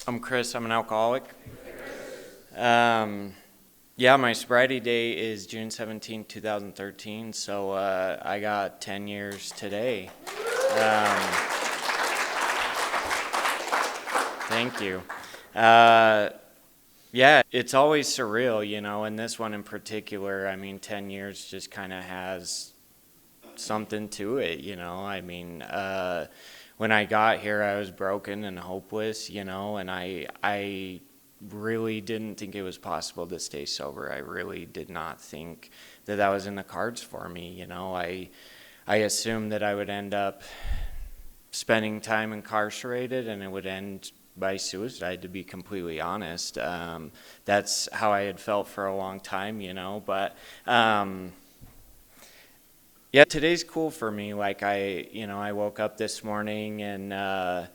I'm Chris. I'm an alcoholic. My sobriety day is June 17, 2013, so I got 10 years today. Thank you. It's always surreal, and this one in particular, 10 years just kind of has something to it, when I got here, I was broken and hopeless, and I really didn't think it was possible to stay sober. I really did not think that was in the cards for me, I assumed that I would end up spending time incarcerated and it would end by suicide, to be completely honest. That's how I had felt for a long time, but today's cool for me. Like I woke up this morning and I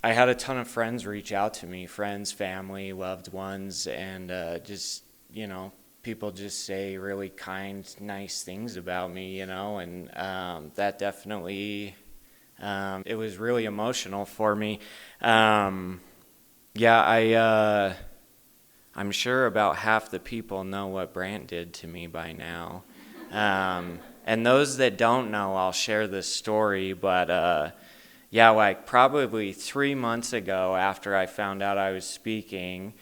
had a ton of friends reach out to me, friends, family, loved ones, and people just say really kind, nice things about me, and that definitely, it was really emotional for me. I'm sure about half the people know what Brant did to me by now. And those that don't know, I'll share this story, but probably 3 months ago, after I found out I was speaking,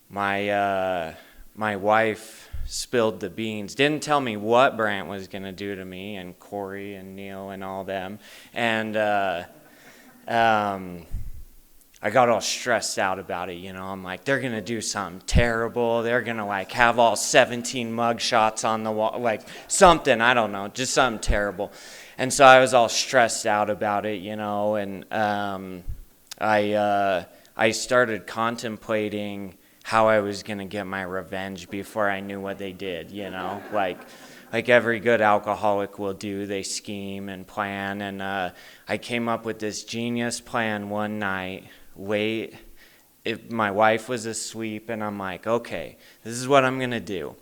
my wife spilled the beans. Didn't tell me what Brant was going to do to me, and Corey and Neil and all them. And I got all stressed out about it, I'm like, they're going to do something terrible. They're going to have all 17 mug shots on the wall, something, I don't know, just something terrible. And so I was all stressed out about it, and I started contemplating how I was going to get my revenge before I knew what they did, like every good alcoholic will do. They scheme and plan, and I came up with this genius plan one night, if my wife was asleep, and I'm like, okay, this is what I'm going to do.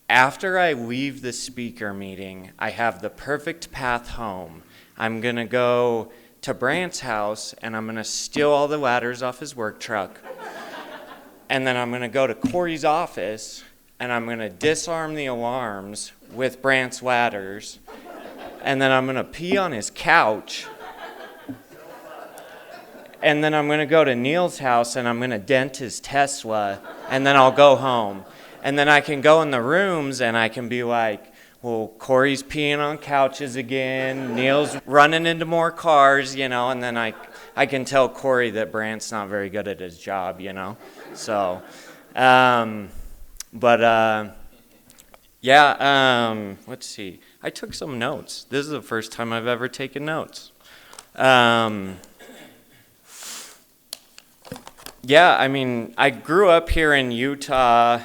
After I leave the speaker meeting, I have the perfect path home. I'm going to go to Brant's house, and I'm going to steal all the ladders off his work truck. And then I'm going to go to Corey's office, and I'm going to disarm the alarms with Brant's ladders. And then I'm going to pee on his couch. And then I'm going to go to Neil's house, and I'm going to dent his Tesla, and then I'll go home. And then I can go in the rooms, and I can be like, well, Corey's peeing on couches again, Neil's running into more cars, and then I can tell Corey that Brant's not very good at his job, So, let's see. I took some notes. This is the first time I've ever taken notes. I grew up here in Utah,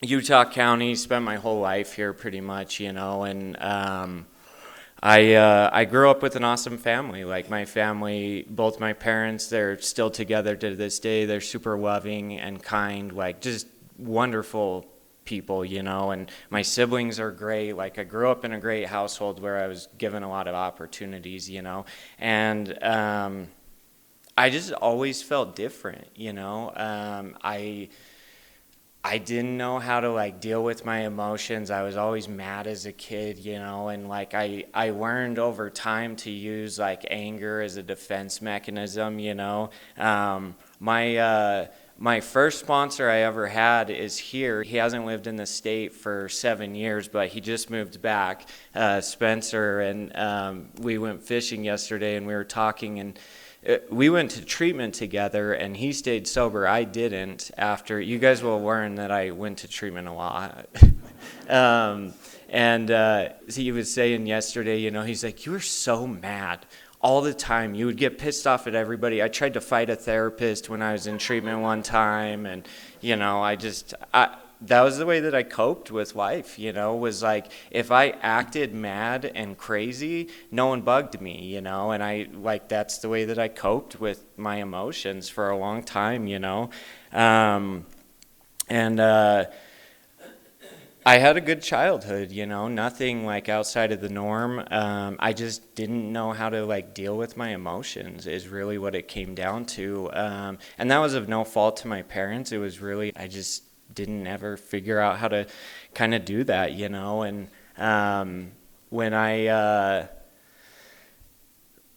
Utah County, spent my whole life here pretty much, and I grew up with an awesome family. Like my family, both my parents, they're still together to this day. They're super loving and kind, just wonderful people, and my siblings are great. Like I grew up in a great household where I was given a lot of opportunities, and I just always felt different, I didn't know how to deal with my emotions. I was always mad as a kid, and I learned over time to use anger as a defense mechanism, My first sponsor I ever had is here. He hasn't lived in the state for 7 years, but he just moved back, Spencer, and we went fishing yesterday, and we were talking, and we went to treatment together, and he stayed sober. I didn't. After you guys will learn that I went to treatment a lot. He was saying yesterday, he's like, you were so mad all the time. You would get pissed off at everybody. I tried to fight a therapist when I was in treatment one time, and that was the way that I coped with life, was if I acted mad and crazy, no one bugged me, and that's the way that I coped with my emotions for a long time, I had a good childhood, nothing like outside of the norm. I just didn't know how to like deal with my emotions is really what it came down to. And that was of no fault to my parents. It was really, I just didn't ever figure out how to kind of do that, And when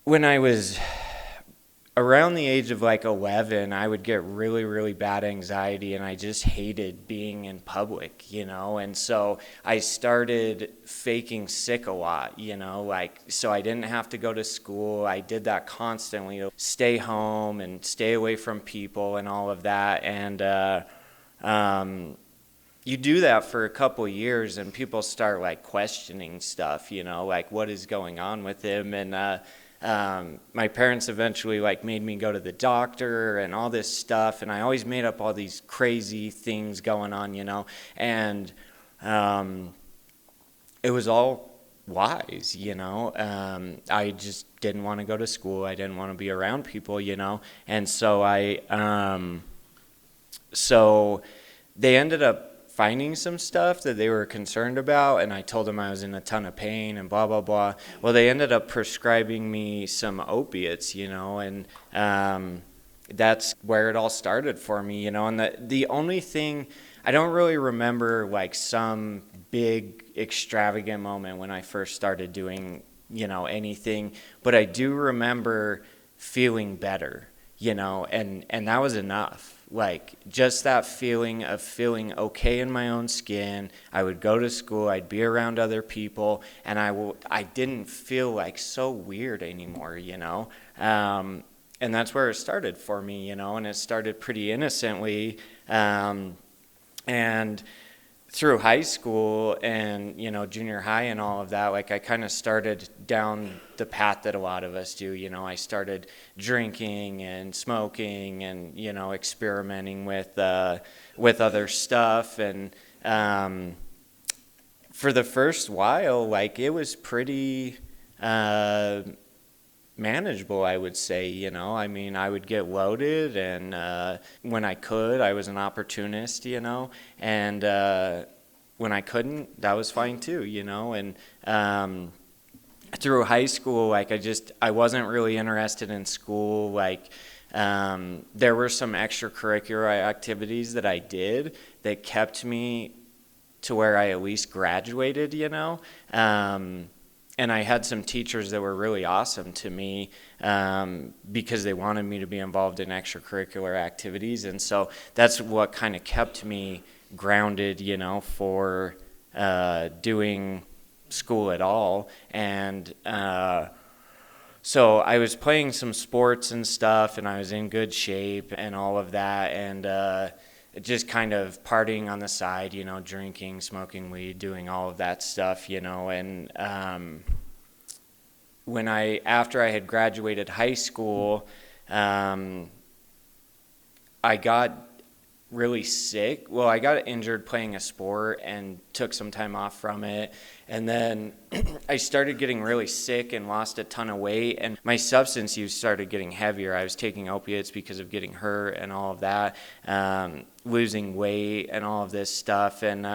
when I was around the age of like 11, I would get really, really bad anxiety, and I just hated being in public, And so I started faking sick a lot, like, so I didn't have to go to school. I did that constantly to stay home and stay away from people and all of that. And you do that for a couple years, and people start like questioning stuff, like what is going on with him. And my parents eventually like made me go to the doctor and all this stuff, and I always made up all these crazy things going on, and it was all lies, I just didn't want to go to school. I didn't want to be around people, and so they ended up finding some stuff that they were concerned about, and I told them I was in a ton of pain and blah, blah, blah. Well, they ended up prescribing me some opiates, and that's where it all started for me, and the only thing, I don't really remember like some big extravagant moment when I first started doing, anything, but I do remember feeling better, and that was enough. Like just that feeling of feeling okay in my own skin. I would go to school, I'd be around other people, and I didn't feel like so weird anymore, and that's where it started for me, and it started pretty innocently, and through high school and junior high and all of that, like I kind of started down the path that a lot of us do. I started drinking and smoking and experimenting with other stuff, and for the first while, like it was pretty manageable, I would say. I mean, I would get loaded, and when I could, I was an opportunist, and when I couldn't, that was fine too, and through high school, like I wasn't really interested in school. Like there were some extracurricular activities that I did that kept me to where I at least graduated, and I had some teachers that were really awesome to me because they wanted me to be involved in extracurricular activities. And so that's what kind of kept me grounded, for doing school at all. And so I was playing some sports and stuff, and I was in good shape and all of that. And just kind of partying on the side, drinking, smoking weed, doing all of that stuff, and after I had graduated high school, I got really sick. Well, I got injured playing a sport and took some time off from it. And then I started getting really sick and lost a ton of weight. And my substance use started getting heavier. I was taking opiates because of getting hurt and all of that, losing weight and all of this stuff. And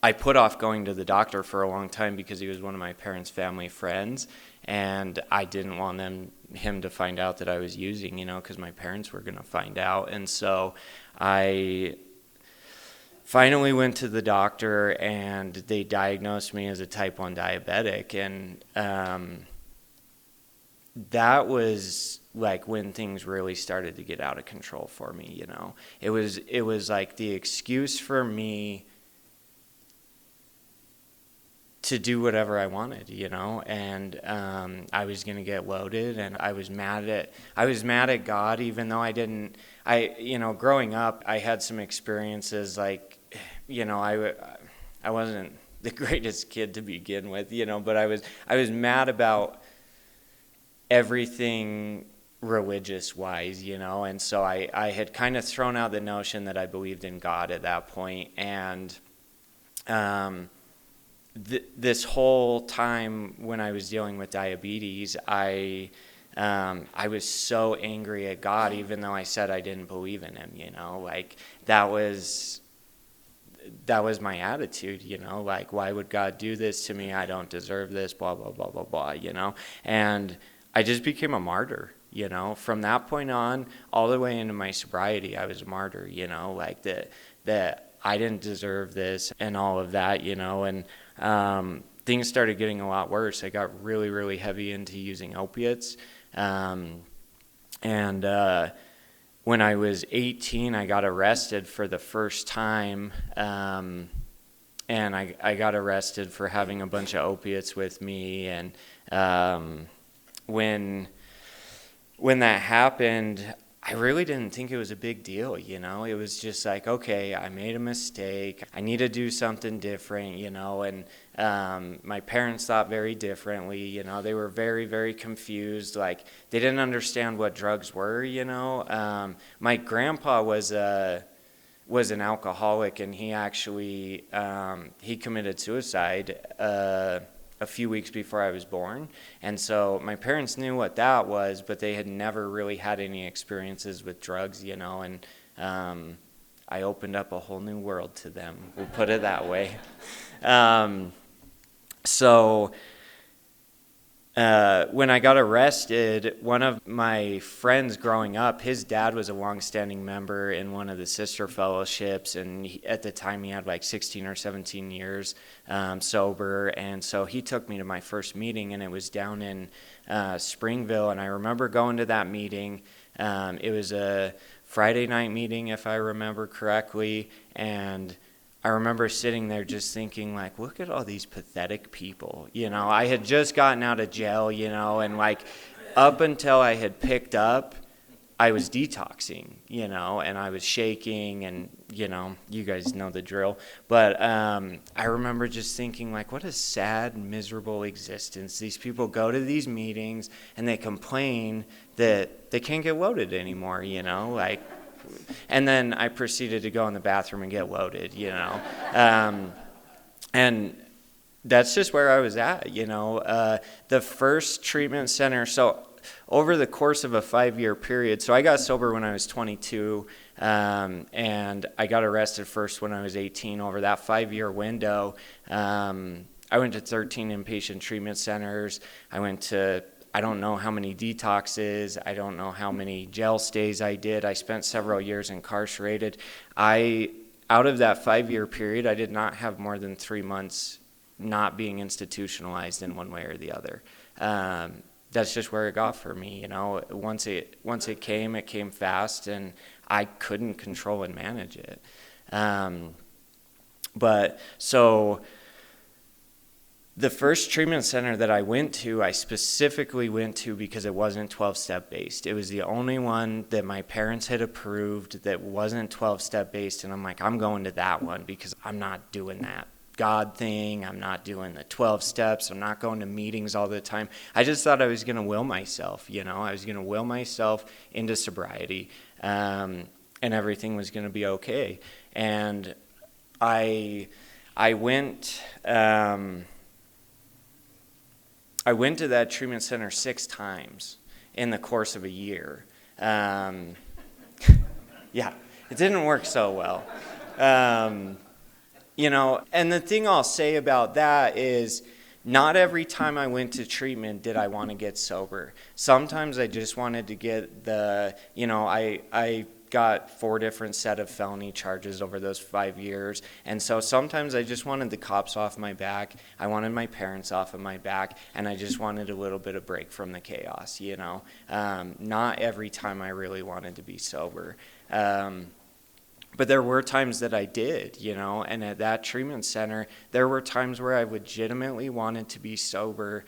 I put off going to the doctor for a long time because he was one of my parents' family friends, and I didn't want him to find out that I was using, because my parents were going to find out. And so I finally went to the doctor, and they diagnosed me as a type 1 diabetic, and that was like when things really started to get out of control for me. It was like the excuse for me to do whatever I wanted, and I was gonna get loaded, and I was mad at God, even though growing up, I had some experiences like, I wasn't the greatest kid to begin with, but I was mad about everything religious wise, and so I had kind of thrown out the notion that I believed in God at that point, and this whole time when I was dealing with diabetes, I was so angry at God, even though I said I didn't believe in him, like that was that was my attitude, like, why would God do this to me? I don't deserve this, blah, blah, blah, blah, blah, and I just became a martyr. From that point on, all the way into my sobriety, I was a martyr, like that I didn't deserve this and all of that, and things started getting a lot worse. I got really, really heavy into using opiates. And when I was 18, I got arrested for the first time. And I got arrested for having a bunch of opiates with me. And when that happened, I really didn't think it was a big deal, It was just like, okay, I made a mistake. I need to do something different, and my parents thought very differently, They were very, very confused. Like, they didn't understand what drugs were, My grandpa was an alcoholic, and he actually he committed suicide a few weeks before I was born. And so my parents knew what that was, but they had never really had any experiences with drugs, and I opened up a whole new world to them. We'll put it that way. So when I got arrested, one of my friends growing up, his dad was a longstanding member in one of the sister fellowships, and at the time he had like 16 or 17 years sober, and so he took me to my first meeting, and it was down in Springville, and I remember going to that meeting. It was a Friday night meeting, if I remember correctly, and I remember sitting there just thinking, like, look at all these pathetic people. I had just gotten out of jail, and like up until I had picked up, I was detoxing, and I was shaking, and, you guys know the drill. But I remember just thinking, like, what a sad, miserable existence. These people go to these meetings and they complain that they can't get loaded anymore, like. And then I proceeded to go in the bathroom and get loaded, and that's just where I was at, The first treatment center, so over the course of a 5-year period, so I got sober when I was 22, and I got arrested first when I was 18. Over that 5-year window, I went to 13 inpatient treatment centers. I went to I don't know how many detoxes. I don't know how many jail stays I did. I spent several years incarcerated. Out of that 5-year period, I did not have more than 3 months not being institutionalized in one way or the other. That's just where it got for me. Once it came fast, and I couldn't control and manage it. But so the first treatment center that I went to, I specifically went to because it wasn't 12-step based. It was the only one that my parents had approved that wasn't 12-step based, and I'm like, I'm going to that one because I'm not doing that God thing. I'm not doing the 12 steps. I'm not going to meetings all the time. I just thought I was going to will myself, I was going to will myself into sobriety, and everything was going to be okay. And I went to that treatment center 6 times in the course of a year. Yeah, it didn't work so well. And the thing I'll say about that is not every time I went to treatment did I want to get sober. Sometimes I just wanted to get I got 4 different set of felony charges over those 5 years. And so sometimes I just wanted the cops off my back. I wanted my parents off of my back. And I just wanted a little bit of break from the chaos, Not every time I really wanted to be sober. But there were times that I did, And at that treatment center, there were times where I legitimately wanted to be sober.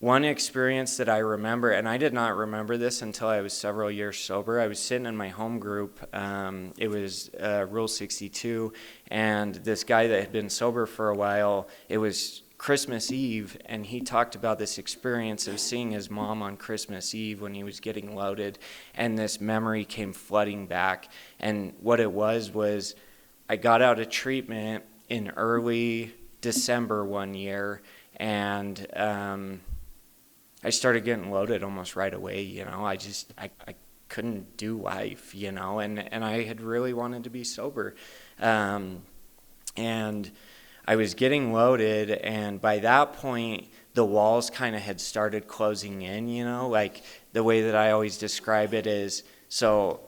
One experience that I remember, and I did not remember this until I was several years sober, I was sitting in my home group. It was Rule 62, and this guy that had been sober for a while, it was Christmas Eve, and he talked about this experience of seeing his mom on Christmas Eve when he was getting loaded, and this memory came flooding back. And what it was I got out of treatment in early December one year, and I started getting loaded almost right away. I couldn't do life, you know, and I had really wanted to be sober. And I was getting loaded, and by that point, the walls kind of had started closing in, you know, like the way that I always describe it is, so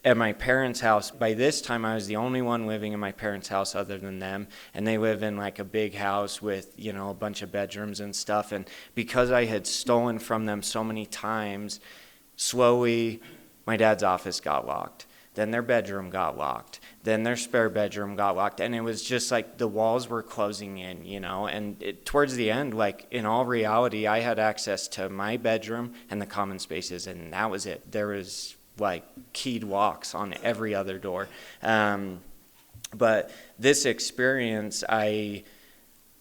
at my parents' house, by this time I was the only one living in my parents' house other than them, and they live in like a big house with, you know, a bunch of bedrooms and stuff, and because I had stolen from them so many times, slowly my dad's office got locked. Then their bedroom got locked. Then their spare bedroom got locked. And it was just like the walls were closing in, you know. And towards the end, like in all reality, I had access to my bedroom and the common spaces, and that was it. There was like keyed locks on every other door. But this experience, I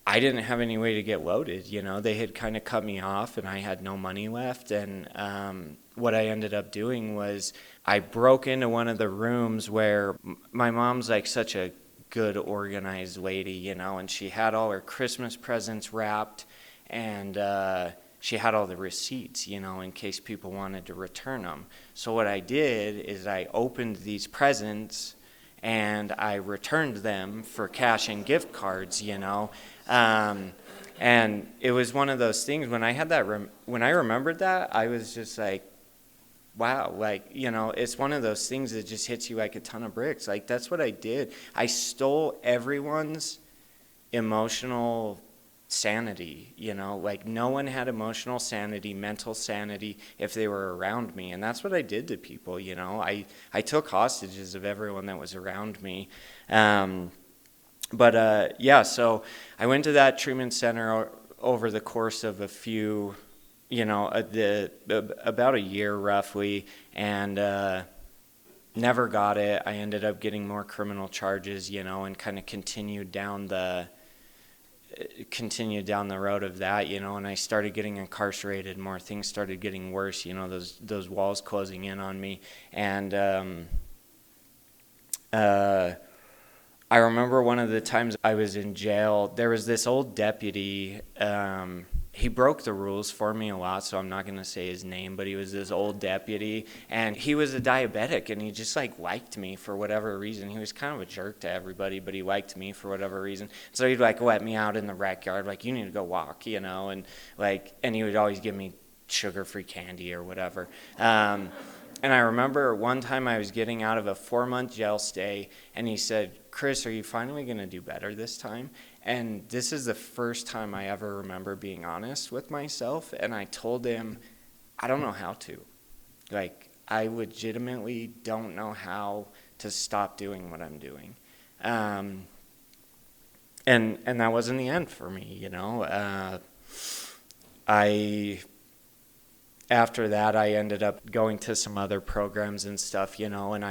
didn't have any way to get loaded, you know. They had kind of cut me off, and I had no money left. And what I ended up doing was I broke into one of the rooms where my mom's like such a good organized lady, you know, and she had all her Christmas presents wrapped, and she had all the receipts, you know, in case people wanted to return them. So what I did is I opened these presents and I returned them for cash and gift cards, you know. And it was one of those things when I had that, when I remembered that, I was just like, wow, like, you know, it's one of those things that just hits you like a ton of bricks. Like, that's what I did. I stole everyone's emotional sanity, you know, like no one had emotional sanity, mental sanity if they were around me. And that's what I did to people, you know. I took hostages of everyone that was around me. Yeah, so I went to that treatment center over the course of a few, you know, about a year roughly, and never got it. I ended up getting more criminal charges, you know, and kind of continued down the road of that, you know, and I started getting incarcerated more. Things started getting worse, you know, those walls closing in on me. And I remember one of the times I was in jail, there was this old deputy. He broke the rules for me a lot, so I'm not going to say his name, but he was this old deputy, and he was a diabetic, and he just like liked me for whatever reason. He was kind of a jerk to everybody, but he liked me for whatever reason. So he'd like let me out in the rec yard, like, you need to go walk, you know, and he would always give me sugar-free candy or whatever. And I remember one time I was getting out of a 4-month jail stay, and he said, "Chris, are you finally going to do better this time?" And this is the first time I ever remember being honest with myself, and I told him, I don't know how to. Like, I legitimately don't know how to stop doing what I'm doing. And that wasn't the end for me, you know. After that, I ended up going to some other programs and stuff, you know, and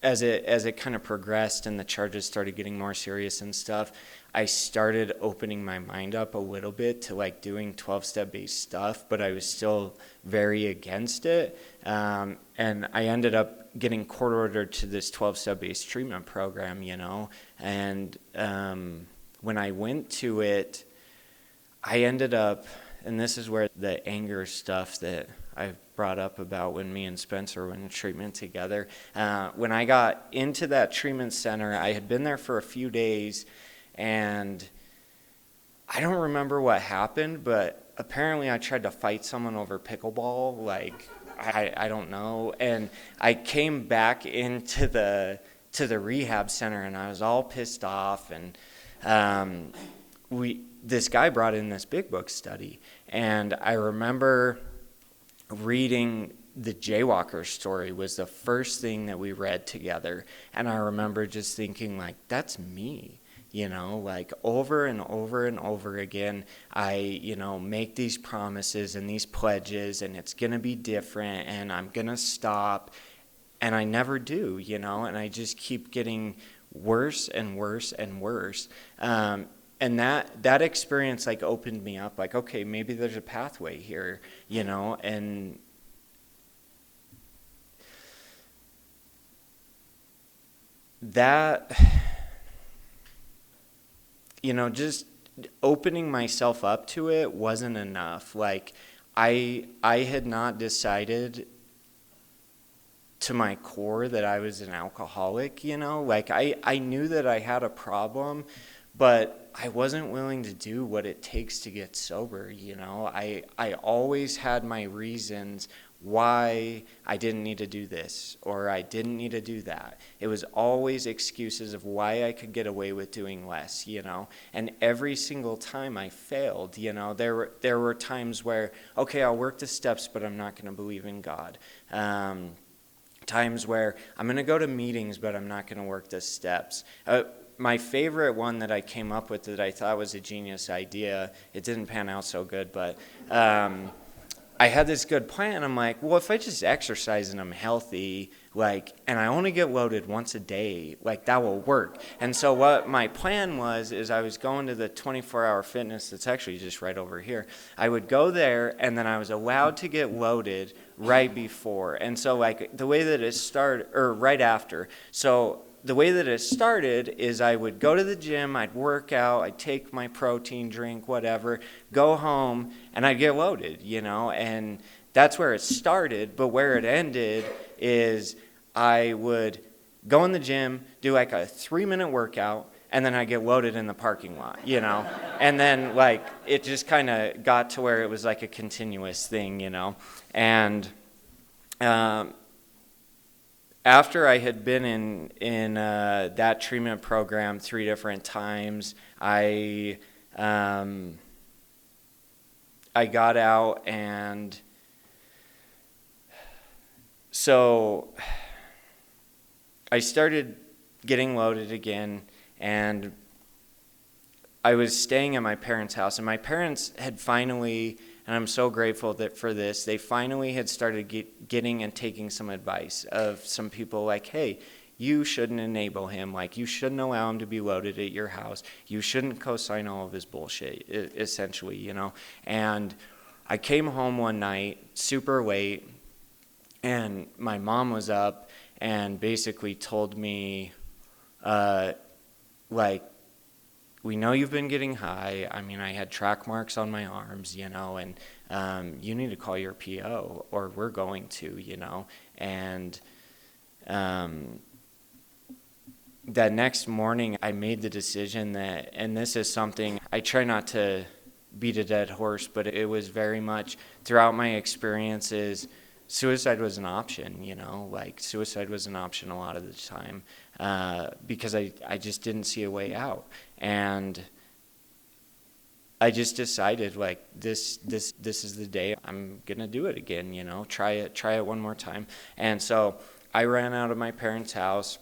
as it kind of progressed and the charges started getting more serious and stuff, I started opening my mind up a little bit to like doing 12-step based stuff, but I was still very against it. And I ended up getting court ordered to this 12-step based treatment program, you know, and when I went to it, I ended up, and this is where the anger stuff that I've brought up about when me and Spencer went in treatment together. When I got into that treatment center, I had been there for a few days, and I don't remember what happened, but apparently I tried to fight someone over pickleball. Like, I don't know. And I came back into the rehab center, and I was all pissed off, and this guy brought in this big book study, and I remember reading the Jaywalker story was the first thing that we read together, and I remember just thinking, like, that's me, you know, like over and over and over again, I, you know, make these promises and these pledges, and it's going to be different, and I'm going to stop, and I never do, you know, and I just keep getting worse and worse and worse. And that experience like opened me up, like, okay, maybe there's a pathway here, you know, and that, you know, just opening myself up to it wasn't enough. Like, I had not decided to my core that I was an alcoholic, like I knew that I had a problem, but I wasn't willing to do what it takes to get sober. I always had my reasons why I didn't need to do this or I didn't need to do that. It was always excuses of why I could get away with doing less, and every single time I failed. There were times where, okay, I'll work the steps, but I'm not going to believe in God. Times where I'm going to go to meetings, but I'm not going to work the steps. My favorite one that I came up with that I thought was a genius idea, it didn't pan out so good, but I had this good plan. I'm like, well, if I just exercise and I'm healthy, and I only get loaded once a day, that will work. And so what my plan was I was going to the 24-hour fitness that's actually just right over here. I would go there, and then I was allowed to get loaded right before. And so the way that it started, or right after. So the way that it started is I would go to the gym, I'd work out, I'd take my protein drink, whatever, go home, and I'd get loaded, and that's where it started. But where it ended is I would go in the gym, do a 3-minute workout, and then I'd get loaded in the parking lot, and then it just kind of got to where it was a continuous thing, and after I had been in that treatment program 3 different times, I got out, and so I started getting loaded again, and I was staying at my parents' house, and my parents had finally, and I'm so grateful for this, they finally had started getting and taking some advice of some people hey, you shouldn't enable him. You shouldn't allow him to be loaded at your house. You shouldn't co-sign all of his bullshit, essentially, And I came home one night, super late, and my mom was up and basically told me, we know you've been getting high. I mean, I had track marks on my arms, and you need to call your PO, or we're going to, and that next morning I made the decision that, and this is something, I try not to beat a dead horse, but it was very much throughout my experiences, suicide was an option, suicide was an option a lot of the time, because I just didn't see a way out. And I just decided this is the day I'm gonna do it again, try it one more time. And so I ran out of my parents' house,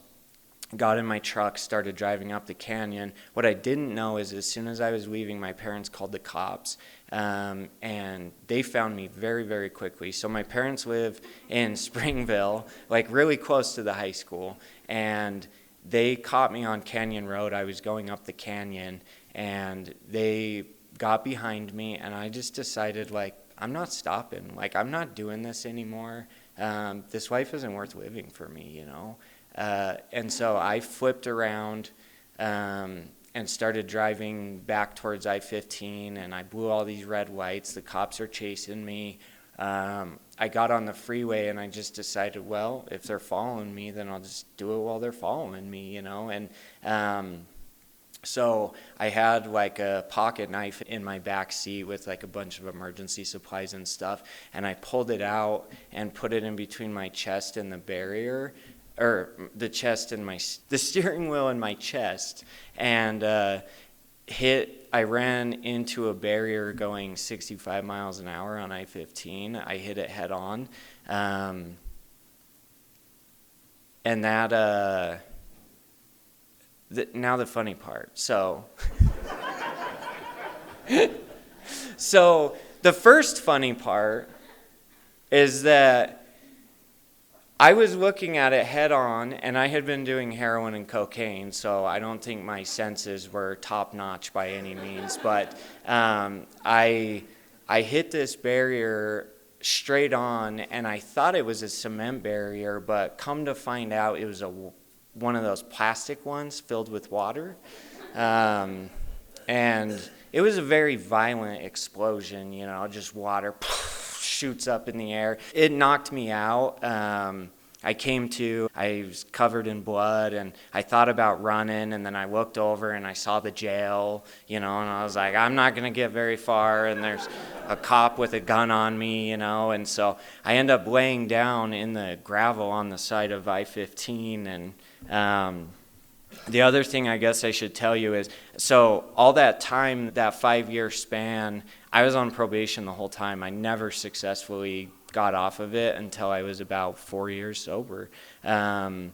got in my truck, started driving up the canyon. What I didn't know is as soon as I was leaving, my parents called the cops, and they found me very, very quickly. So my parents live in Springville, really close to the high school, and they caught me on Canyon Road. I was going up the canyon, and they got behind me, and I just decided, I'm not stopping. I'm not doing this anymore. This life isn't worth living for me, And so I flipped around and started driving back towards I-15, and I blew all these red lights. The cops are chasing me. I got on the freeway, and I just decided, well, if they're following me, then I'll just do it while they're following me, And so I had a pocket knife in my back seat with a bunch of emergency supplies and stuff, and I pulled it out and put it in between my chest and the barrier, or the steering wheel and my chest, and I ran into a barrier going 65 miles an hour on I-15. I hit it head on, and that, now the funny part. So the first funny part is that I was looking at it head on, and I had been doing heroin and cocaine, so I don't think my senses were top notch by any means. But I hit this barrier straight on, and I thought it was a cement barrier, but come to find out it was one of those plastic ones filled with water. And it was a very violent explosion, just water shoots up in the air. It knocked me out. I came to, I was covered in blood, and I thought about running, and then I looked over and I saw the jail, and I was like, I'm not going to get very far, and there's a cop with a gun on me, and so I end up laying down in the gravel on the side of I-15, and the other thing I guess I should tell you is, so all that time, that 5-year span, I was on probation the whole time. I never successfully got off of it until I was about 4 years sober. But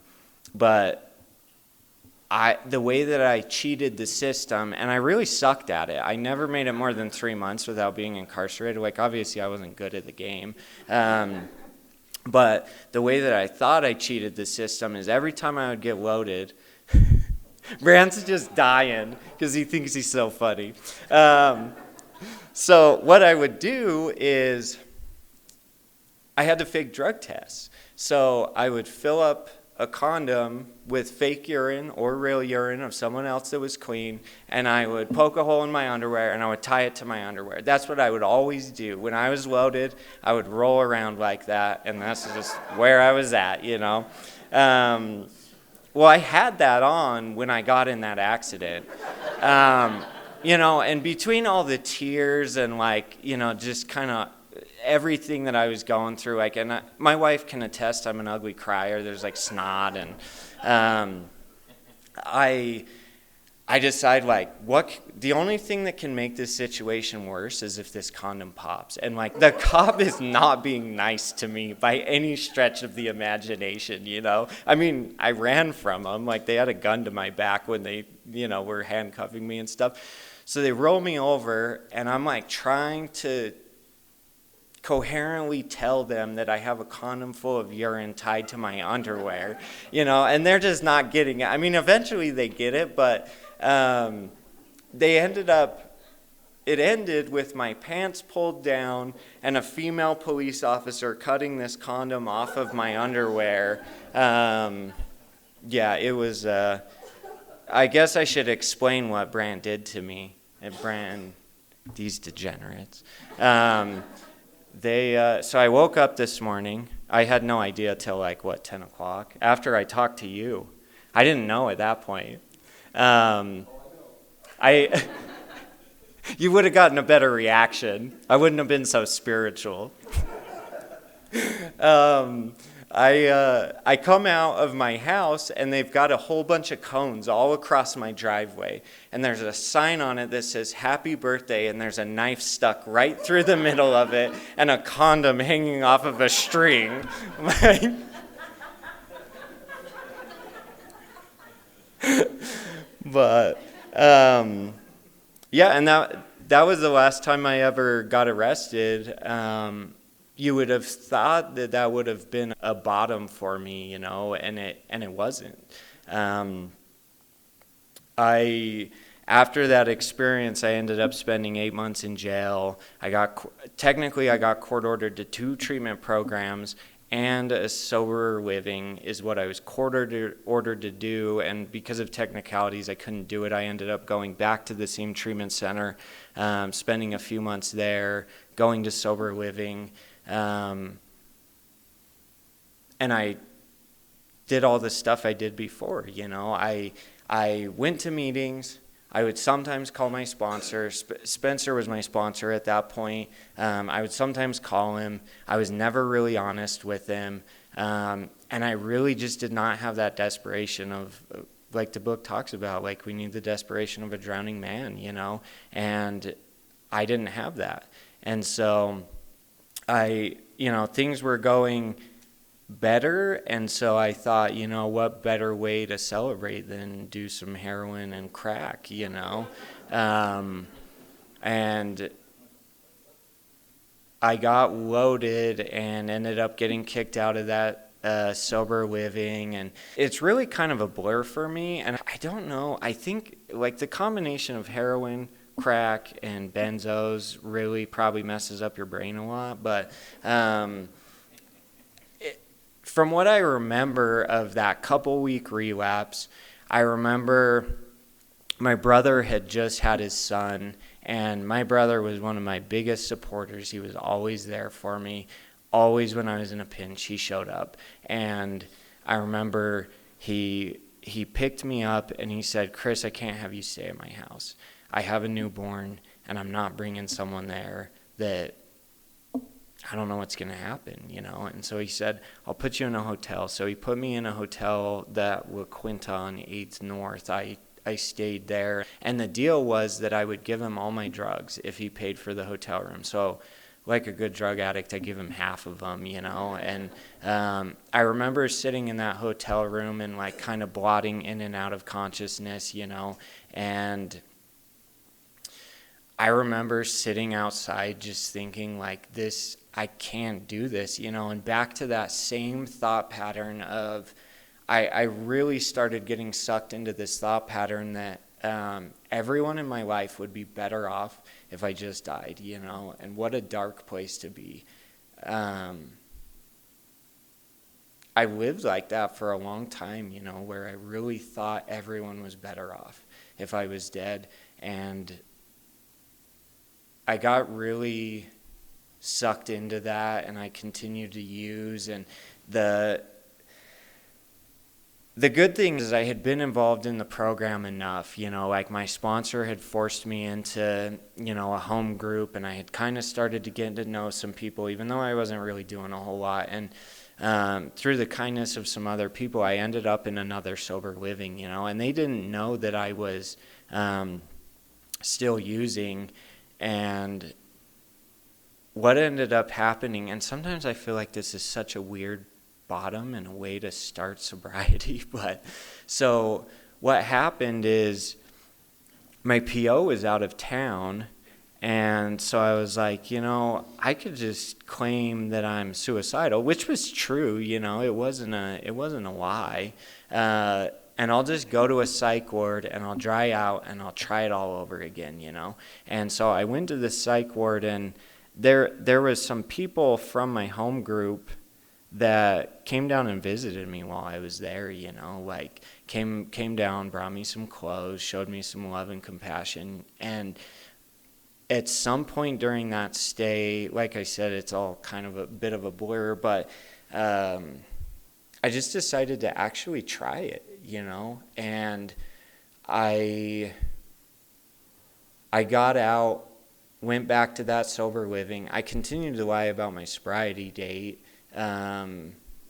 the way that I cheated the system, and I really sucked at it. I never made it more than 3 months without being incarcerated. Like, obviously, I wasn't good at the game. But the way that I thought I cheated the system is every time I would get loaded, Brant's just dying because he thinks he's so funny. So what I would do is I had to fake drug tests. So I would fill up a condom with fake urine or real urine of someone else that was clean, and I would poke a hole in my underwear, and I would tie it to my underwear. That's what I would always do. When I was loaded, I would roll around like that, and that's just where I was at, Well, I had that on when I got in that accident. And between all the tears and just kind of everything that I was going through, my wife can attest I'm an ugly crier. There's snot, and I decide the only thing that can make this situation worse is if this condom pops. And the cop is not being nice to me by any stretch of the imagination, I ran from them. They had a gun to my back when they, were handcuffing me and stuff. So they roll me over, and I'm trying to coherently tell them that I have a condom full of urine tied to my underwear, and they're just not getting it. Eventually they get it, but it ended with my pants pulled down and a female police officer cutting this condom off of my underwear. It was, I guess I should explain what Brant did to me. And these degenerates. So I woke up this morning. I had no idea till 10 o'clock. After I talked to you. I didn't know at that point. You would have gotten a better reaction. I wouldn't have been so spiritual. I come out of my house, and they've got a whole bunch of cones all across my driveway. And there's a sign on it that says, "Happy Birthday," and there's a knife stuck right through the middle of it, and a condom hanging off of a string. But, and that was the last time I ever got arrested. You would have thought that would have been a bottom for me, and it wasn't. After that experience, I ended up spending 8 months in jail. I got court ordered to 2 treatment programs and a sober living is what I was ordered to do, and because of technicalities, I couldn't do it. I ended up going back to the same treatment center, spending a few months there, going to sober living. And I did all the stuff I did before, I went to meetings. I would sometimes call my sponsor. Spencer was my sponsor at that point. I would sometimes call him. I was never really honest with him. And I really just did not have that desperation of, the book talks about, we need the desperation of a drowning man, and I didn't have that. And so things were going better, and so I thought, what better way to celebrate than do some heroin and crack, and I got loaded and ended up getting kicked out of that sober living, and it's really kind of a blur for me, and I don't know, I think the combination of heroin, crack, and benzos really probably messes up your brain a lot, but from what I remember of that couple-week relapse, I remember my brother had just had his son, and my brother was one of my biggest supporters. He was always there for me. always when I was in a pinch, he showed up. And I remember he picked me up and he said, Chris, I can't have you stay at my house. I have a newborn and I'm not bringing someone there that I don't know what's going to happen, you know. And so he said, I'll put you in a hotel. So he put me in a hotel that was Quinta on 8th North. I stayed there. And the deal was that I would give him all my drugs if he paid for the hotel room. So like a good drug addict, I give him half of them, you know. And I remember sitting in that hotel room and like kind of blotting in and out of consciousness, you know. And I remember sitting outside just thinking like this, I can't do this, you know. And back to that same thought pattern of I really started getting sucked into this thought pattern that everyone in my life would be better off if I just died, you know. And what a dark place to be. I lived like that for a long time, you know, where I really thought everyone was better off if I was dead. And I got really sucked into that, and I continued to use. And the good thing is I had been involved in the program enough, you know, like my sponsor had forced me into, you know, a home group, and I had kind of started to get to know some people, even though I wasn't really doing a whole lot. And through the kindness of some other people, I ended up in another sober living, you know, and they didn't know that I was still using. And what ended up happening, and sometimes I feel like this is such a weird bottom and a way to start sobriety, but so what happened is my PO was out of town, and so I was like, you know, I could just claim that I'm suicidal, which was true, you know, it wasn't a lie, and I'll just go to a psych ward and I'll dry out and I'll try it all over again, you know. And so I went to the psych ward, and there was some people from my home group that came down and visited me while I was there, you know, like came down, brought me some clothes, showed me some love and compassion. And at some point during that stay, like I said, it's all kind of a bit of a blur, but I just decided to actually try it, you know. And I got out, went back to that sober living. I continued to lie about my sobriety date,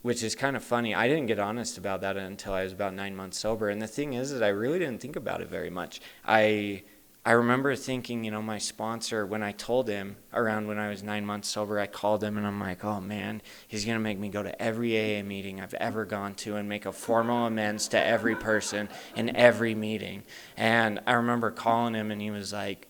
which is kind of funny. I didn't get honest about that until I was about 9 months sober. And the thing is that I really didn't think about it very much. I remember thinking, you know, my sponsor, when I told him around when I was 9 months sober, I called him and I'm like, oh man, he's going to make me go to every AA meeting I've ever gone to and make a formal amends to every person in every meeting. And I remember calling him and he was like,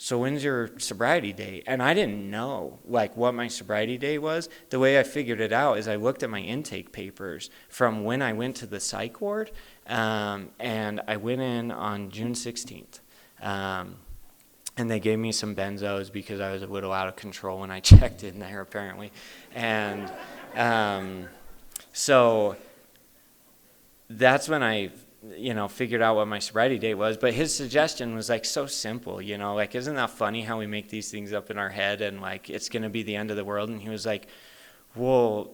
so when's your sobriety date? And I didn't know like what my sobriety date was. The way I figured it out is I looked at my intake papers from when I went to the psych ward, and I went in on June 16th. And they gave me some benzos because I was a little out of control when I checked in there apparently. And so that's when I, you know, figured out what my sobriety date was. But his suggestion was like so simple, you know, like, isn't that funny how we make these things up in our head and like it's going to be the end of the world? And he was like, well,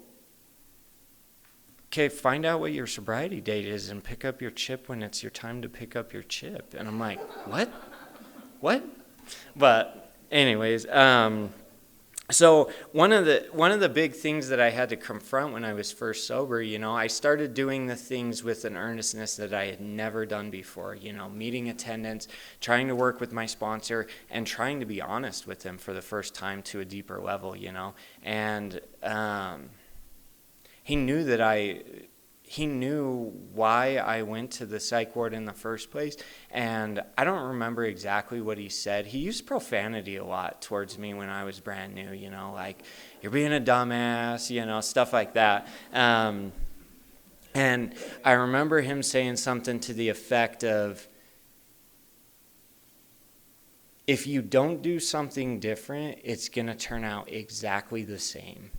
okay, find out what your sobriety date is and pick up your chip when it's your time to pick up your chip. And I'm like, what? But anyways, so one of the big things that I had to confront when I was first sober, you know, I started doing the things with an earnestness that I had never done before, you know, meeting attendants, trying to work with my sponsor, and trying to be honest with him for the first time to a deeper level, you know. And he knew why I went to the psych ward in the first place, and I don't remember exactly what he said. He used profanity a lot towards me when I was brand new, you know, like, you're being a dumbass, you know, stuff like that. And I remember him saying something to the effect of, if you don't do something different, it's going to turn out exactly the same.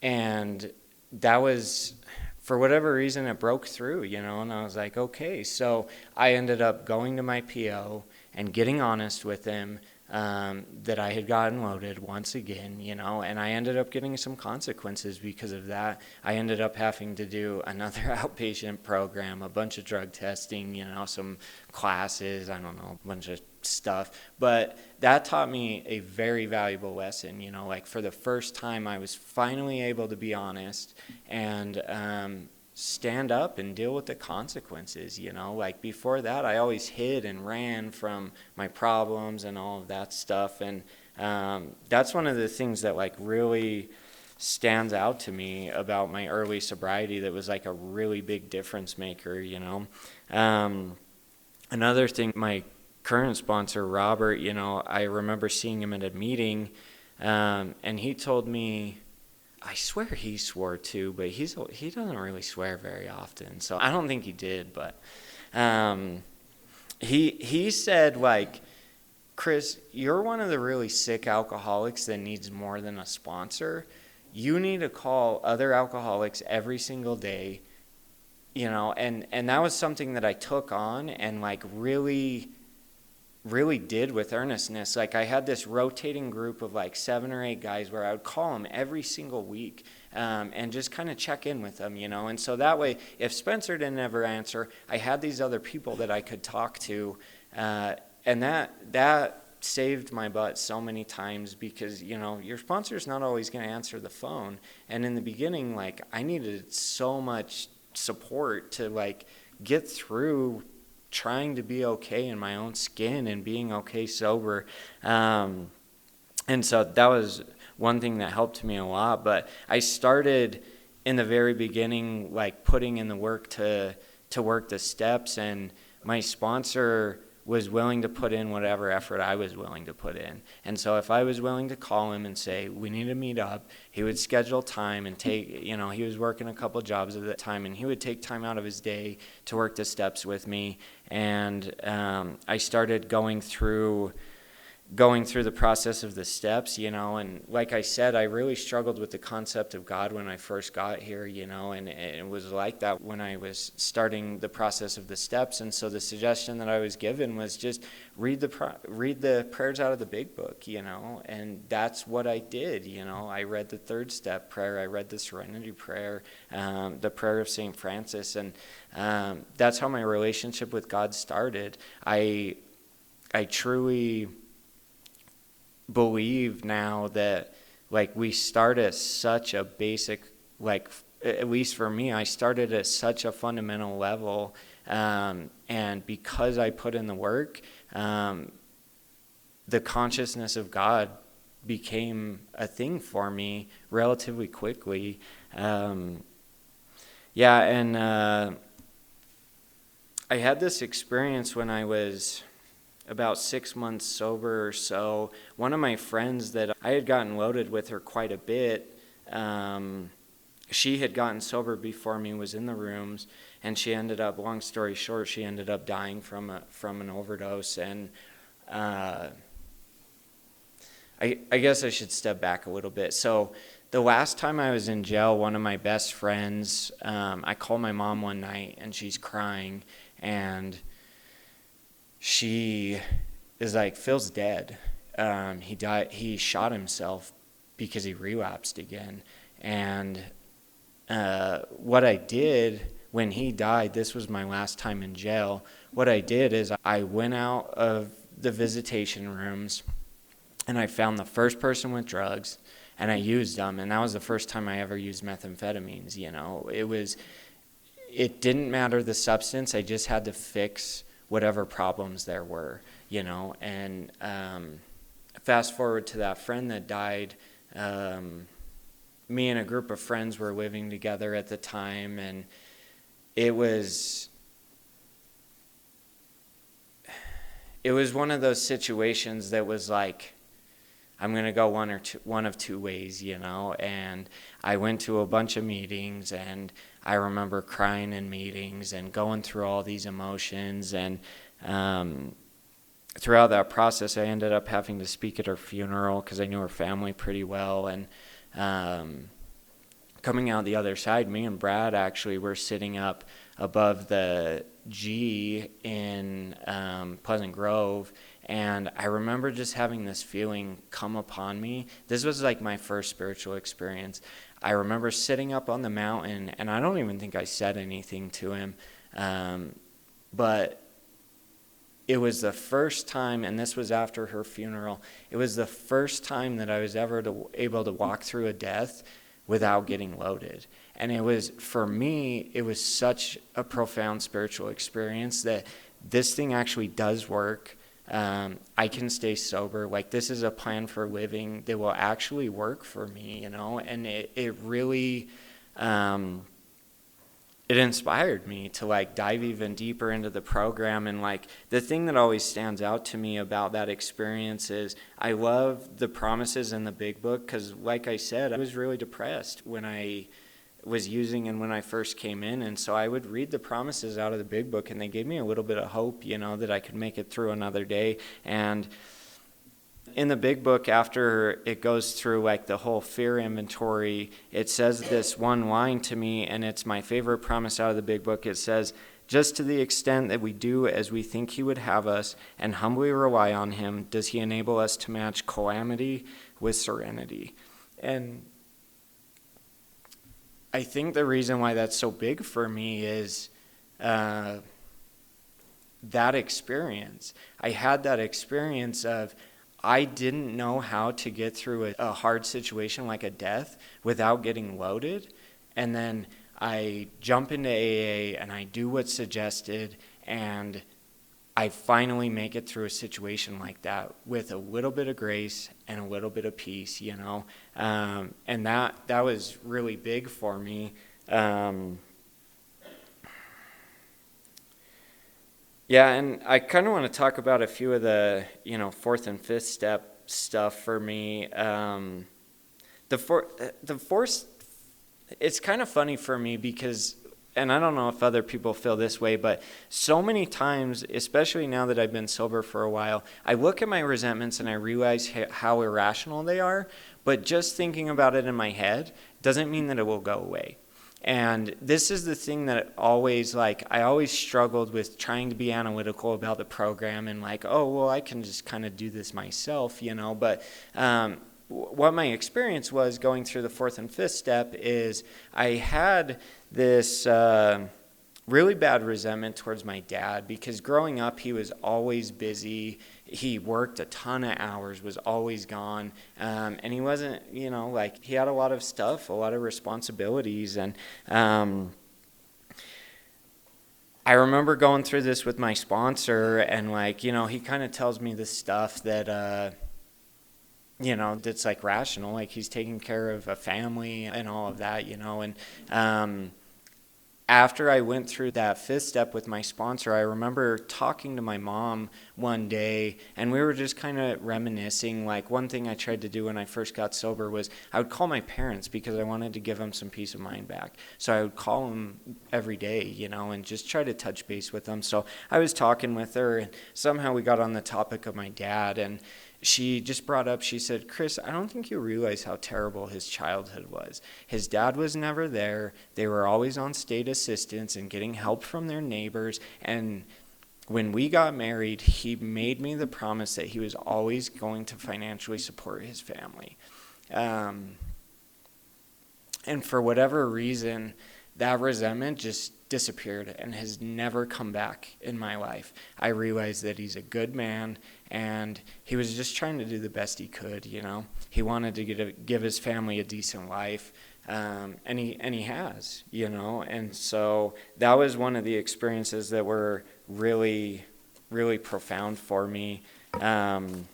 And that was, for whatever reason, it broke through, you know, and I was like, okay. So I ended up going to my PO and getting honest with him, that I had gotten loaded once again, and I ended up getting some consequences because of that. I ended up having to do another outpatient program, a bunch of drug testing, some classes, I don't know, a bunch of stuff. But that taught me a very valuable lesson, like for the first time I was finally able to be honest and stand up and deal with the consequences, like before that I always hid and ran from my problems and all of that stuff. And that's one of the things that like really stands out to me about my early sobriety that was like a really big difference maker. Another thing, my current sponsor, Robert, I remember seeing him at a meeting, and he told me, I swear he swore too, but he doesn't really swear very often, so I don't think he did. But he said, like, Chris, you're one of the really sick alcoholics that needs more than a sponsor. You need to call other alcoholics every single day, and that was something that I took on and like really did with earnestness. Like I had this rotating group of like 7 or 8 guys where I would call them every single week and just kind of check in with them, and so that way if Spencer didn't ever answer, I had these other people that I could talk to, and that saved my butt so many times because your sponsor's not always going to answer the phone. And in the beginning, like I needed so much support to like get through trying to be okay in my own skin and being okay sober. And so that was one thing that helped me a lot. But I started in the very beginning, like putting in the work to work the steps, and my sponsor was willing to put in whatever effort I was willing to put in. And so if I was willing to call him and say, we need to meet up, he would schedule time and take, he was working a couple jobs at the time, and he would take time out of his day to work the steps with me. And I started going through the process of the steps, and like I said, I really struggled with the concept of God when I first got here, and it was like that when I was starting the process of the steps. And so the suggestion that I was given was just read the prayers out of the big book, and that's what I did. I read the 3rd step prayer, I read the serenity prayer, the prayer of St. Francis, and that's how my relationship with God started. I truly believe now that like we start at such a basic, like at least for me, I started at such a fundamental level, and because I put in the work, the consciousness of God became a thing for me relatively quickly. And I had this experience when I was about 6 months sober or so. One of my friends that I had gotten loaded with her quite a bit, she had gotten sober before me, was in the rooms, and she ended up, long story short, she ended up dying from an overdose. And I guess I should step back a little bit. So the last time I was in jail, one of my best friends, I called my mom one night and she's crying, and she is like, Phil's dead. He died. He shot himself because he relapsed again. And what I did when he died, this was my last time in jail. What I did is I went out of the visitation rooms and I found the first person with drugs and I used them. And that was the first time I ever used methamphetamines. It didn't matter the substance. I just had to fix whatever problems there were, and fast forward to that friend that died. Me and a group of friends were living together at the time, and it was one of those situations that was like, I'm going to go one of two ways, and I went to a bunch of meetings, and I remember crying in meetings and going through all these emotions, and throughout that process, I ended up having to speak at her funeral because I knew her family pretty well. And coming out the other side, me and Brad actually were sitting up above the G in Pleasant Grove, And I remember just having this feeling come upon me. This was like my first spiritual experience. I remember sitting up on the mountain, and I don't even think I said anything to him, but it was the first time, and this was after her funeral, it was the first time that I was ever able to walk through a death without getting loaded. And it was, for me, it was such a profound spiritual experience that this thing actually does work. I can stay sober. Like, this is a plan for living that will actually work for me, and it really, it inspired me to like dive even deeper into the program. And like the thing that always stands out to me about that experience is I love the promises in the big book, because like I said, I was really depressed when I was using and when I first came in. And so I would read the promises out of the big book, and they gave me a little bit of hope, that I could make it through another day. And in the big book, after it goes through like the whole fear inventory, it says this one line to me, and it's my favorite promise out of the big book. It says, "Just to the extent that we do as we think he would have us and humbly rely on him, does he enable us to match calamity with serenity." And I think the reason why that's so big for me is that experience. I had that experience of I didn't know how to get through a hard situation like a death without getting loaded. And then I jump into AA and I do what's suggested, and I finally make it through a situation like that with a little bit of grace and a little bit of peace, and that was really big for me. Yeah, and I kind of want to talk about a few of the, fourth and fifth step stuff for me. The fourth, it's kind of funny for me because, and I don't know if other people feel this way, but so many times, especially now that I've been sober for a while, I look at my resentments and I realize how irrational they are, but just thinking about it in my head doesn't mean that it will go away. And this is the thing that I always struggled with trying to be analytical about the program and like, oh, well, I can just kind of do this myself, but what my experience was going through the fourth and fifth step is I had this really bad resentment towards my dad, because growing up he was always busy. He worked a ton of hours, was always gone, and he wasn't, he had a lot of stuff, a lot of responsibilities. And I remember going through this with my sponsor, and he kind of tells me this stuff that that's like rational, like he's taking care of a family and all of that, and after I went through that fifth step with my sponsor, I remember talking to my mom one day, and we were just kind of reminiscing. Like, one thing I tried to do when I first got sober was I would call my parents because I wanted to give them some peace of mind back. So I would call them every day, and just try to touch base with them. So I was talking with her, and somehow we got on the topic of my dad, and she just brought up, she said, "Chris, I don't think you realize how terrible his childhood was. His dad was never there. They were always on state assistance and getting help from their neighbors. And when we got married, he made me the promise that he was always going to financially support his family." And for whatever reason, that resentment just disappeared and has never come back in my life. I realized that he's a good man, and he was just trying to do the best he could. He wanted to give his family a decent life, and he has. And so that was one of the experiences that were really, really profound for me. And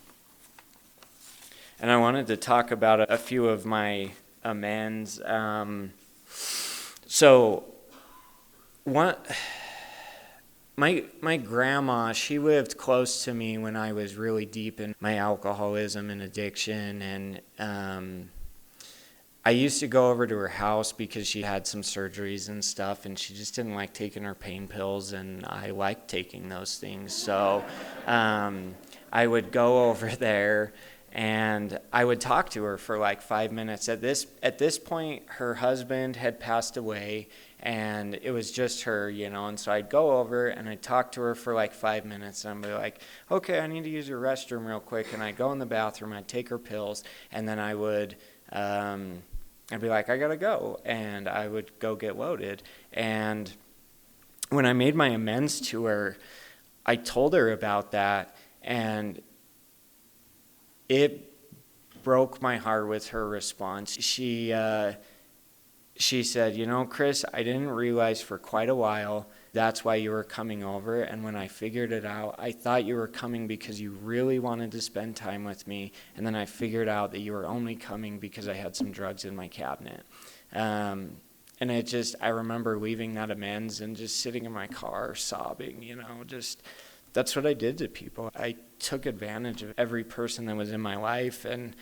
I wanted to talk about a few of my amends. My grandma, she lived close to me when I was really deep in my alcoholism and addiction, and I used to go over to her house because she had some surgeries and stuff, and she just didn't like taking her pain pills, and I liked taking those things. So I would go over there, and I would talk to her for like 5 minutes. At this point, her husband had passed away, and it was just her, and so I'd go over and I'd talk to her for like 5 minutes, and I'd be like, okay, I need to use your restroom real quick, and I'd go in the bathroom, I'd take her pills, and then I'd be like, I gotta go, and I would go get loaded. And when I made my amends to her, I told her about that, and it broke my heart with her response. She said, Chris, I didn't realize for quite a while that's why you were coming over, and when I figured it out, I thought you were coming because you really wanted to spend time with me, and then I figured out that you were only coming because I had some drugs in my cabinet. And I remember leaving that amends and just sitting in my car sobbing, that's what I did to people. I took advantage of every person that was in my life, and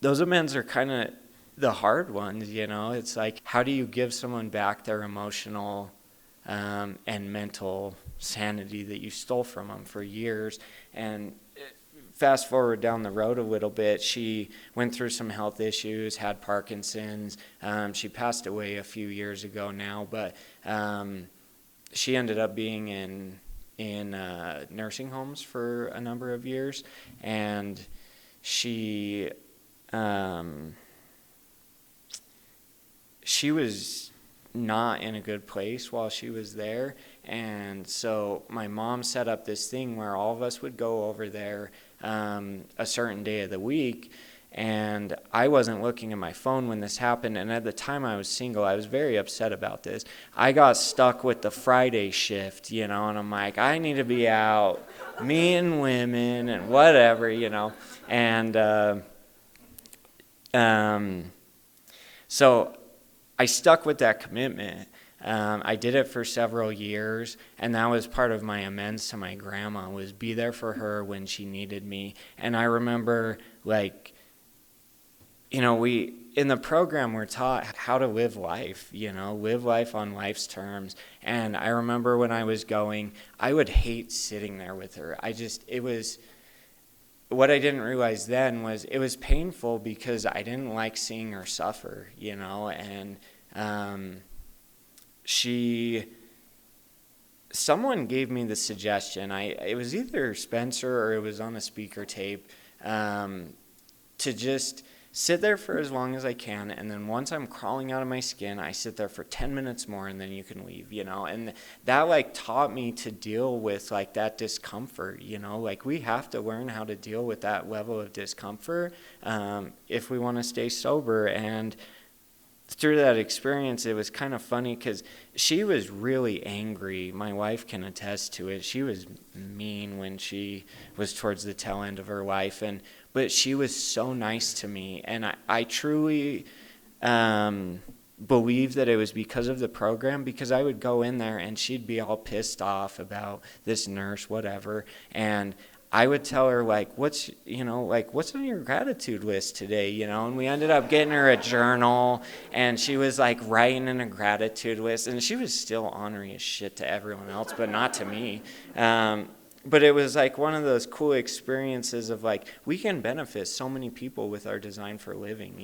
those amends are kind of the hard ones, It's like, how do you give someone back their emotional and mental sanity that you stole from them for years? And fast forward down the road a little bit, she went through some health issues, had Parkinson's. She passed away a few years ago now, but she ended up being in nursing homes for a number of years, and she was not in a good place while she was there. And so my mom set up this thing where all of us would go over there a certain day of the week, and I wasn't looking at my phone when this happened, and at the time I was single. I was very upset about this. I got stuck with the Friday shift, and I'm like, I need to be out meeting women and whatever, and so I stuck with that commitment. I did it for several years, and that was part of my amends to my grandma, was be there for her when she needed me. And I remember, we in the program we're taught how to live life, live life on life's terms. And I remember when I was going, I would hate sitting there with her. What I didn't realize then was it was painful because I didn't like seeing her suffer, and someone gave me the suggestion, it was either Spencer or it was on a speaker tape, to just sit there for as long as I can, and then once I'm crawling out of my skin, I sit there for 10 minutes more, and then you can leave, and that taught me to deal with that discomfort, we have to learn how to deal with that level of discomfort if we want to stay sober. And through that experience, it was kind of funny because she was really angry. My wife can attest to it. She was mean when she was towards the tail end of her life, but she was so nice to me. And I truly believe that it was because of the program, because I would go in there and she'd be all pissed off about this nurse, whatever, and I would tell her, what's on your gratitude list today, and we ended up getting her a journal, and she was writing in a gratitude list, and she was still ornery as shit to everyone else, but not to me. But it was one of those cool experiences of we can benefit so many people with our design for living,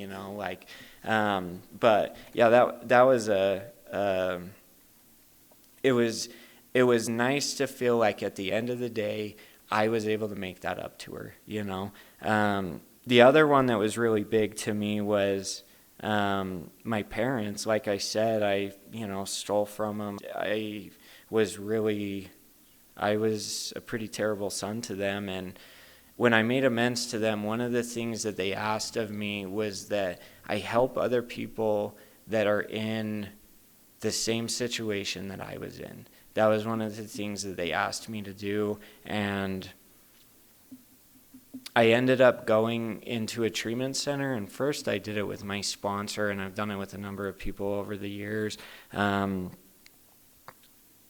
but yeah, that was it was nice to feel at the end of the day, I was able to make that up to her, The other one that was really big to me was my parents. Like I said, I stole from them. I was a pretty terrible son to them. And when I made amends to them, one of the things that they asked of me was that I help other people that are in the same situation that I was in. That was one of the things that they asked me to do, and I ended up going into a treatment center, and first I did it with my sponsor, and I've done it with a number of people over the years,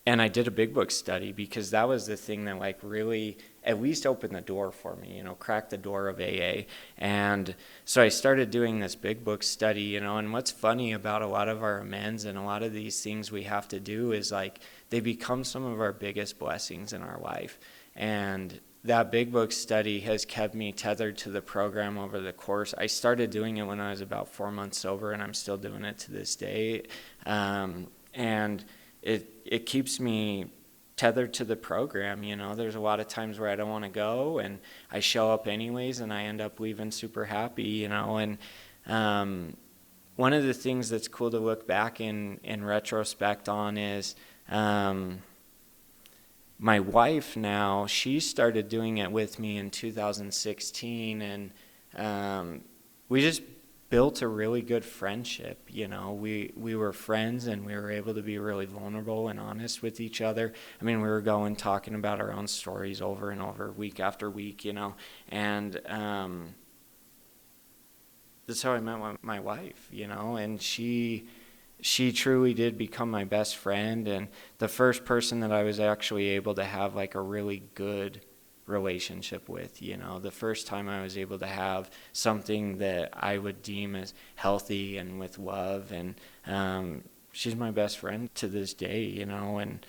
and I did a big book study because that was the thing that really at least opened the door for me, cracked the door of AA. And so I started doing this big book study, and what's funny about a lot of our amends and a lot of these things we have to do is they become some of our biggest blessings in our life. And that big book study has kept me tethered to the program over the course. I started doing it when I was about 4 months sober, and I'm still doing it to this day. And it keeps me tethered to the program. There's a lot of times where I don't want to go, and I show up anyways, and I end up leaving super happy. And one of the things that's cool to look back in retrospect on is my wife now, she started doing it with me in 2016, and we just built a really good friendship. We were friends, and we were able to be really vulnerable and honest with each other. I mean, we were talking about our own stories over and over, week after week, and that's how I met my wife, and she truly did become my best friend, and the first person that I was actually able to have like a really good relationship with. The first time I was able to have something that I would deem as healthy and with love, and she's my best friend to this day, and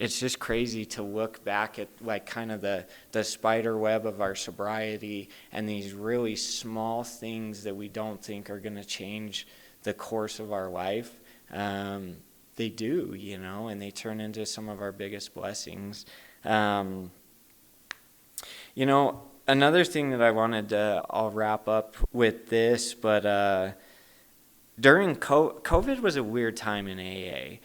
it's just crazy to look back at like kind of the spider web of our sobriety and these really small things that we don't think are going to change the course of our life. They do, and they turn into some of our biggest blessings. Another thing that I wanted to, I'll wrap up with this, but during COVID was a weird time in AA.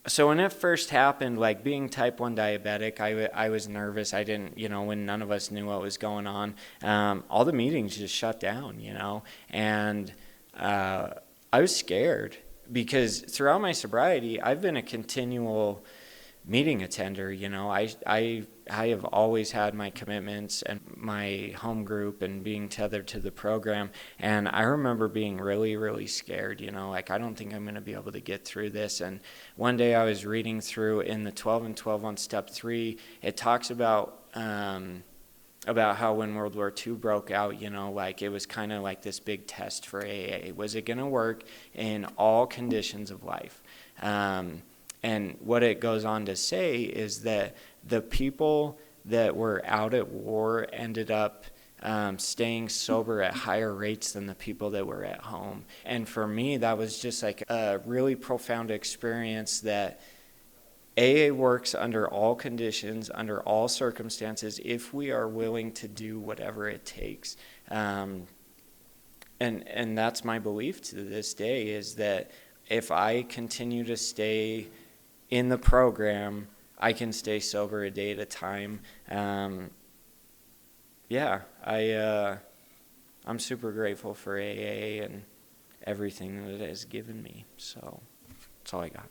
So when it first happened, like being type 1 diabetic, I was nervous. I didn't, when none of us knew what was going on, all the meetings just shut down, and I was scared because throughout my sobriety, I've been a continual meeting attender. I have always had my commitments and my home group and being tethered to the program. And I remember being really, really scared, like I don't think I'm going to be able to get through this. And one day I was reading through in the 12 and 12 on step 3, it talks about how when World War II broke out, like it was kind of like this big test for AA. Was it going to work in all conditions of life? And what it goes on to say is that the people that were out at war ended up staying sober at higher rates than the people that were at home. And for me, that was just like a really profound experience that AA works under all conditions, under all circumstances, if we are willing to do whatever it takes. And that's my belief to this day, is that if I continue to stay in the program, I can stay sober a day at a time. I'm super grateful for AA and everything that it has given me. So that's all I got.